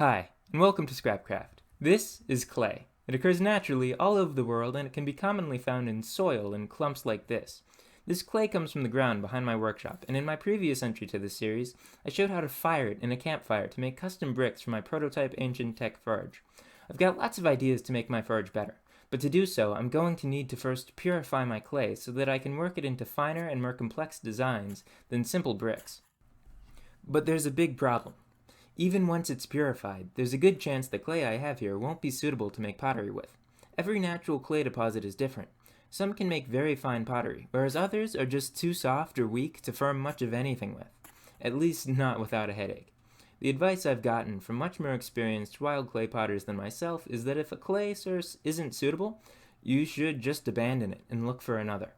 Hi, and welcome to ScrapCraeft. This is clay. It occurs naturally all over the world, and it can be commonly found in soil in clumps like this. This clay comes from the ground behind my workshop, and in my previous entry to this series, I showed how to fire it in a campfire to make custom bricks for my prototype ancient tech forge. I've got lots of ideas to make my forge better, but to do so, I'm going to need to first purify my clay so that I can work it into finer and more complex designs than simple bricks. But there's a big problem. Even once it's purified, there's a good chance the clay I have here won't be suitable to make pottery with. Every natural clay deposit is different. Some can make very fine pottery, whereas others are just too soft or weak to form much of anything with. At least not without a headache. The advice I've gotten from much more experienced wild clay potters than myself is that if a clay source isn't suitable, you should just abandon it and look for another.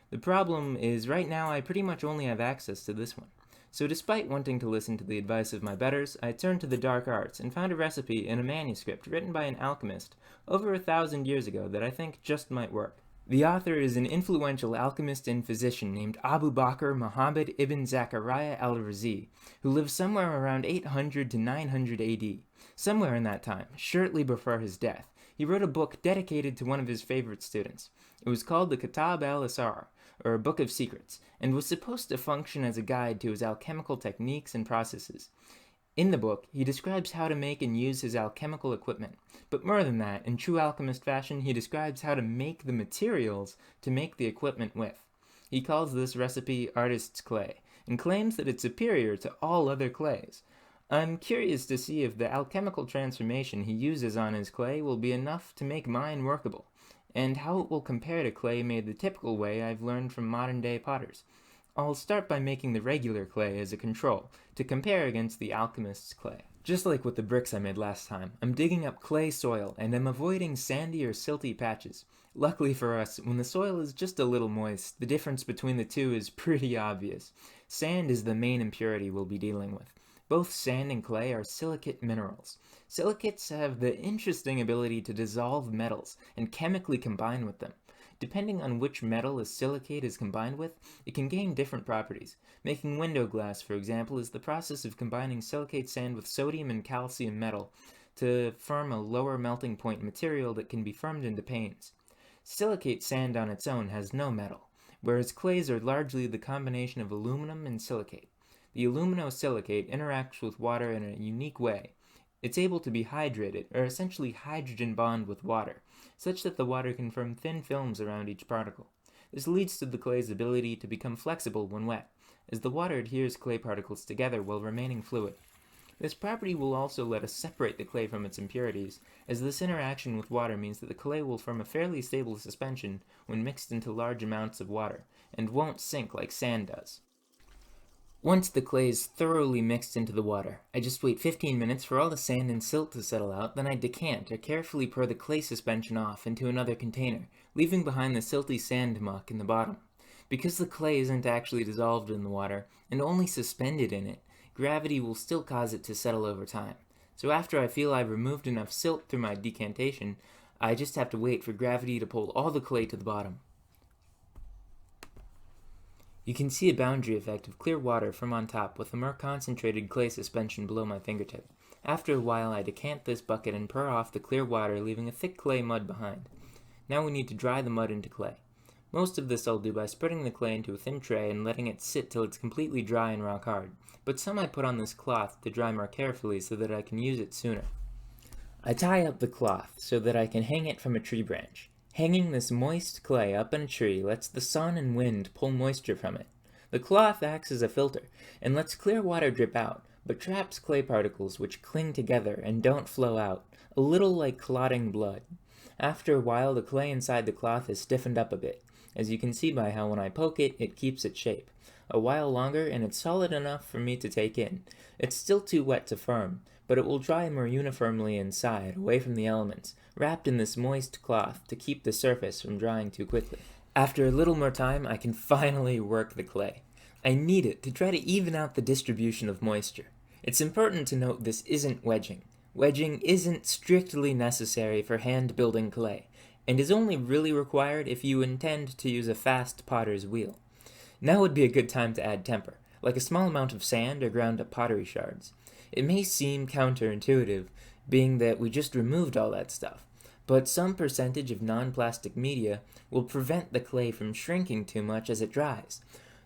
The problem is right now I pretty much only have access to this one. So despite wanting to listen to the advice of my betters, I turned to the dark arts and found a recipe in a manuscript written by an alchemist over 1,000 years ago that I think just might work. The author is an influential alchemist and physician named Abu Bakr Muhammad ibn Zachariah al-Razi, who lived somewhere around 800 to 900 AD. Somewhere in that time, shortly before his death, he wrote a book dedicated to one of his favorite students. It was called the Kitab al-Asrar, or a Book of Secrets, and was supposed to function as a guide to his alchemical techniques and processes. In the book, he describes how to make and use his alchemical equipment, but more than that, in true alchemist fashion, he describes how to make the materials to make the equipment with. He calls this recipe artist's clay, and claims that it's superior to all other clays. I'm curious to see if the alchemical transformation he uses on his clay will be enough to make mine workable, and how it will compare to clay made the typical way I've learned from modern-day potters. I'll start by making the regular clay as a control, to compare against the alchemist's clay. Just like with the bricks I made last time, I'm digging up clay soil, and I'm avoiding sandy or silty patches. Luckily for us, when the soil is just a little moist, the difference between the two is pretty obvious. Sand is the main impurity we'll be dealing with. Both sand and clay are silicate minerals. Silicates have the interesting ability to dissolve metals and chemically combine with them. Depending on which metal a silicate is combined with, it can gain different properties. Making window glass, for example, is the process of combining silicate sand with sodium and calcium metal to form a lower melting point material that can be formed into panes. Silicate sand on its own has no metal, whereas clays are largely the combination of aluminum and silicate. The aluminosilicate interacts with water in a unique way. It's able to be hydrated, or essentially hydrogen bond with water, such that the water can form thin films around each particle. This leads to the clay's ability to become flexible when wet, as the water adheres clay particles together while remaining fluid. This property will also let us separate the clay from its impurities, as this interaction with water means that the clay will form a fairly stable suspension when mixed into large amounts of water, and won't sink like sand does. Once the clay is thoroughly mixed into the water, I just wait 15 minutes for all the sand and silt to settle out, then I decant or carefully pour the clay suspension off into another container, leaving behind the silty sand muck in the bottom. Because the clay isn't actually dissolved in the water, and only suspended in it, gravity will still cause it to settle over time. So after I feel I've removed enough silt through my decantation, I just have to wait for gravity to pull all the clay to the bottom. You can see a boundary effect of clear water from on top with a more concentrated clay suspension below my fingertip. After a while, I decant this bucket and pour off the clear water, leaving a thick clay mud behind. Now we need to dry the mud into clay. Most of this I'll do by spreading the clay into a thin tray and letting it sit till it's completely dry and rock hard, but some I put on this cloth to dry more carefully so that I can use it sooner. I tie up the cloth so that I can hang it from a tree branch. Hanging this moist clay up in a tree lets the sun and wind pull moisture from it. The cloth acts as a filter and lets clear water drip out, but traps clay particles which cling together and don't flow out, a little like clotting blood. After a while, the clay inside the cloth is stiffened up a bit, as you can see by how when I poke it, it keeps its shape. A while longer and it's solid enough for me to take in. It's still too wet to firm, but it will dry more uniformly inside, away from the elements, wrapped in this moist cloth to keep the surface from drying too quickly. After a little more time, I can finally work the clay. I need it to try to even out the distribution of moisture. It's important to note this isn't wedging. Wedging isn't strictly necessary for hand-building clay, and is only really required if you intend to use a fast potter's wheel. Now would be a good time to add temper, like a small amount of sand or ground up pottery shards. It may seem counterintuitive, being that we just removed all that stuff, but some percentage of non-plastic media will prevent the clay from shrinking too much as it dries.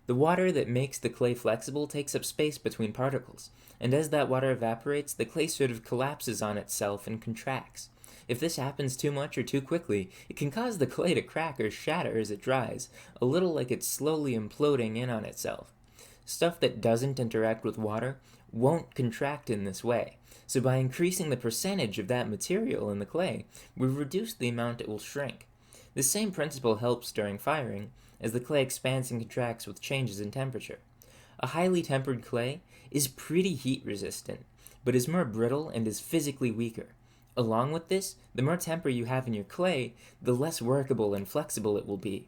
The water that makes the clay flexible takes up space between particles, and as that water evaporates, the clay sort of collapses on itself and contracts. If this happens too much or too quickly, it can cause the clay to crack or shatter as it dries, a little like it's slowly imploding in on itself. Stuff that doesn't interact with water won't contract in this way, so by increasing the percentage of that material in the clay, we reduce the amount it will shrink. The same principle helps during firing, as the clay expands and contracts with changes in temperature. A highly tempered clay is pretty heat resistant, but is more brittle and is physically weaker. Along with this, the more temper you have in your clay, the less workable and flexible it will be.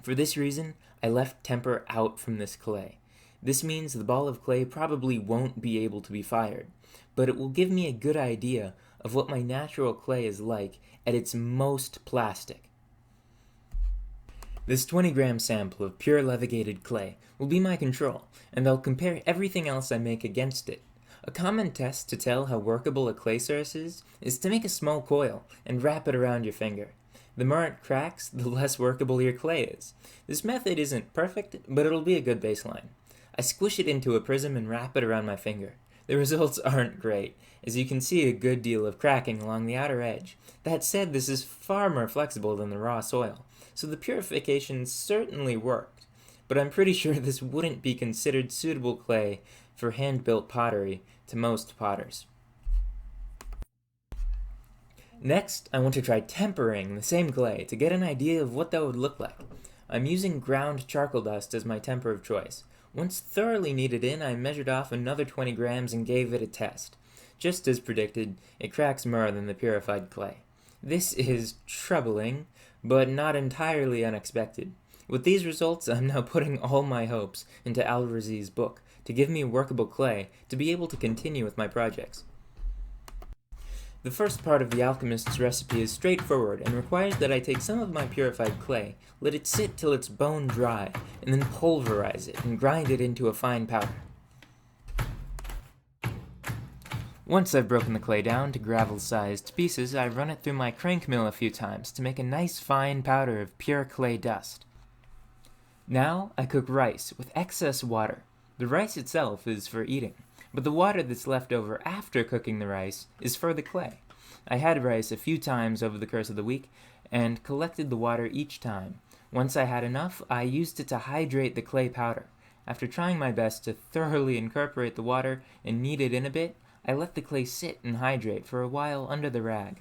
For this reason, I left temper out from this clay. This means the ball of clay probably won't be able to be fired, but it will give me a good idea of what my natural clay is like at its most plastic. This 20-gram sample of pure levigated clay will be my control, and I'll compare everything else I make against it. A common test to tell how workable a clay source is to make a small coil and wrap it around your finger. The more it cracks, the less workable your clay is. This method isn't perfect, but it'll be a good baseline. I squish it into a prism and wrap it around my finger. The results aren't great, as you can see a good deal of cracking along the outer edge. That said, this is far more flexible than the raw soil, so the purification certainly worked. But I'm pretty sure this wouldn't be considered suitable clay for hand-built pottery to most potters. Next, I want to try tempering the same clay to get an idea of what that would look like. I'm using ground charcoal dust as my temper of choice. Once thoroughly kneaded in, I measured off another 20 grams and gave it a test. Just as predicted, it cracks more than the purified clay. This is troubling, but not entirely unexpected. With these results, I'm now putting all my hopes into Al-Razi's book to give me workable clay to be able to continue with my projects. The first part of the alchemist's recipe is straightforward and requires that I take some of my purified clay, let it sit till it's bone dry, and then pulverize it and grind it into a fine powder. Once I've broken the clay down to gravel-sized pieces, I run it through my crank mill a few times to make a nice fine powder of pure clay dust. Now I cook rice with excess water. The rice itself is for eating, but the water that's left over after cooking the rice is for the clay. I had rice a few times over the course of the week and collected the water each time. Once I had enough, I used it to hydrate the clay powder. After trying my best to thoroughly incorporate the water and knead it in a bit, I let the clay sit and hydrate for a while under the rag.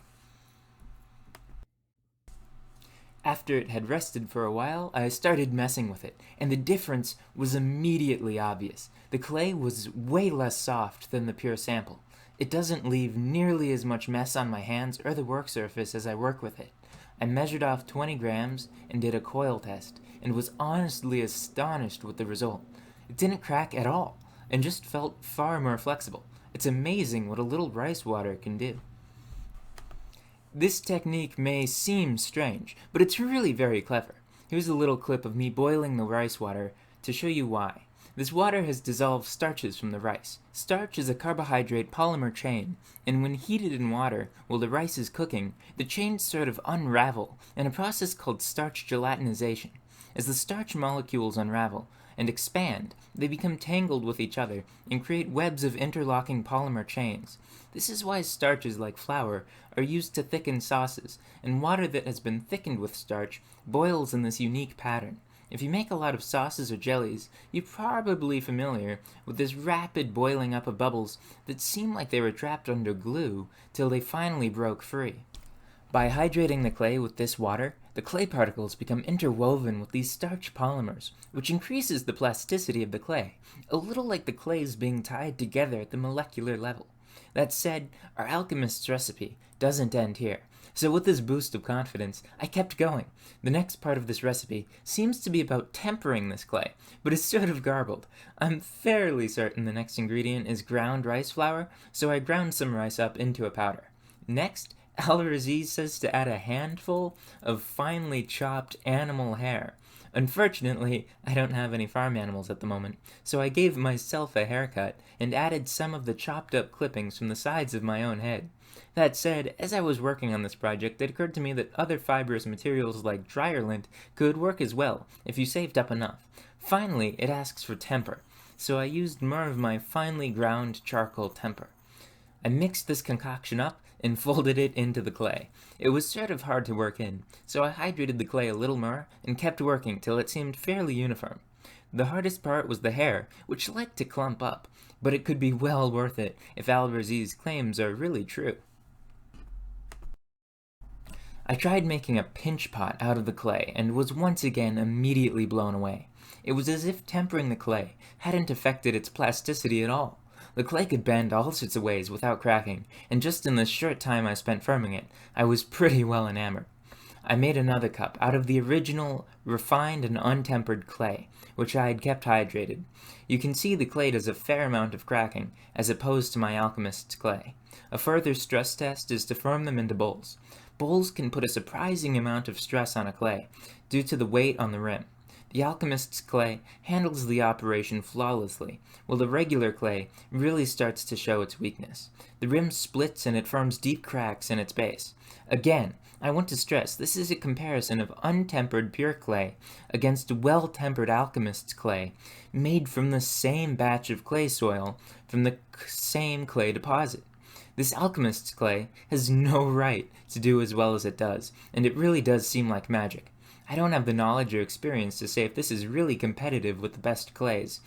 After it had rested for a while, I started messing with it, and the difference was immediately obvious. The clay was way less soft than the pure sample. It doesn't leave nearly as much mess on my hands or the work surface as I work with it. I measured off 20 grams and did a coil test, and was honestly astonished with the result. It didn't crack at all, and just felt far more flexible. It's amazing what a little rice water can do. This technique may seem strange, but it's really very clever. Here's a little clip of me boiling the rice water to show you why. This water has dissolved starches from the rice. Starch is a carbohydrate polymer chain, and when heated in water while the rice is cooking, the chains sort of unravel in a process called starch gelatinization. As the starch molecules unravel and expand, they become tangled with each other and create webs of interlocking polymer chains. This is why starches like flour are used to thicken sauces, and water that has been thickened with starch boils in this unique pattern. If you make a lot of sauces or jellies, you're probably familiar with this rapid boiling up of bubbles that seem like they were trapped under glue till they finally broke free. By hydrating the clay with this water, the clay particles become interwoven with these starch polymers, which increases the plasticity of the clay, a little like the clays being tied together at the molecular level. That said, our alchemist's recipe doesn't end here. So with this boost of confidence, I kept going. The next part of this recipe seems to be about tempering this clay, but it's sort of garbled. I'm fairly certain the next ingredient is ground rice flour, so I ground some rice up into a powder. Next, Al-Razi says to add a handful of finely chopped animal hair. Unfortunately, I don't have any farm animals at the moment, so I gave myself a haircut and added some of the chopped up clippings from the sides of my own head. That said, as I was working on this project, it occurred to me that other fibrous materials like dryer lint could work as well, if you saved up enough. Finally, it asks for temper, so I used more of my finely ground charcoal temper. I mixed this concoction up and folded it into the clay. It was sort of hard to work in, so I hydrated the clay a little more and kept working till it seemed fairly uniform. The hardest part was the hair, which liked to clump up, but it could be well worth it if Alberzi's claims are really true. I tried making a pinch pot out of the clay and was once again immediately blown away. It was as if tempering the clay hadn't affected its plasticity at all. The clay could bend all sorts of ways without cracking, and just in the short time I spent firming it, I was pretty well enamored. I made another cup out of the original refined and untempered clay, which I had kept hydrated. You can see the clay does a fair amount of cracking, as opposed to my alchemist's clay. A further stress test is to form them into bowls. Bowls can put a surprising amount of stress on a clay, due to the weight on the rim. The alchemist's clay handles the operation flawlessly, while the regular clay really starts to show its weakness. The rim splits and it forms deep cracks in its base. Again, I want to stress this is a comparison of untempered pure clay against well-tempered alchemist's clay, made from the same batch of clay soil from the same clay deposit. This alchemist's clay has no right to do as well as it does, and it really does seem like magic. I don't have the knowledge or experience to say if this is really competitive with the best clays,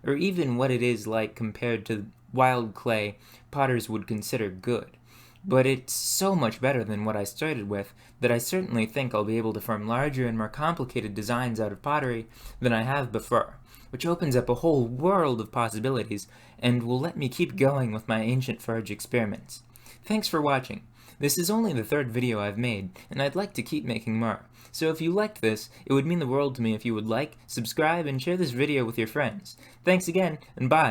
or even what it is like compared to wild clay potters would consider good. But it's so much better than what I started with that I certainly think I'll be able to form larger and more complicated designs out of pottery than I have before, which opens up a whole world of possibilities and will let me keep going with my ancient forge experiments. Thanks for watching. This is only the third video I've made, and I'd like to keep making more. So if you liked this, it would mean the world to me if you would like, subscribe, and share this video with your friends. Thanks again, and bye!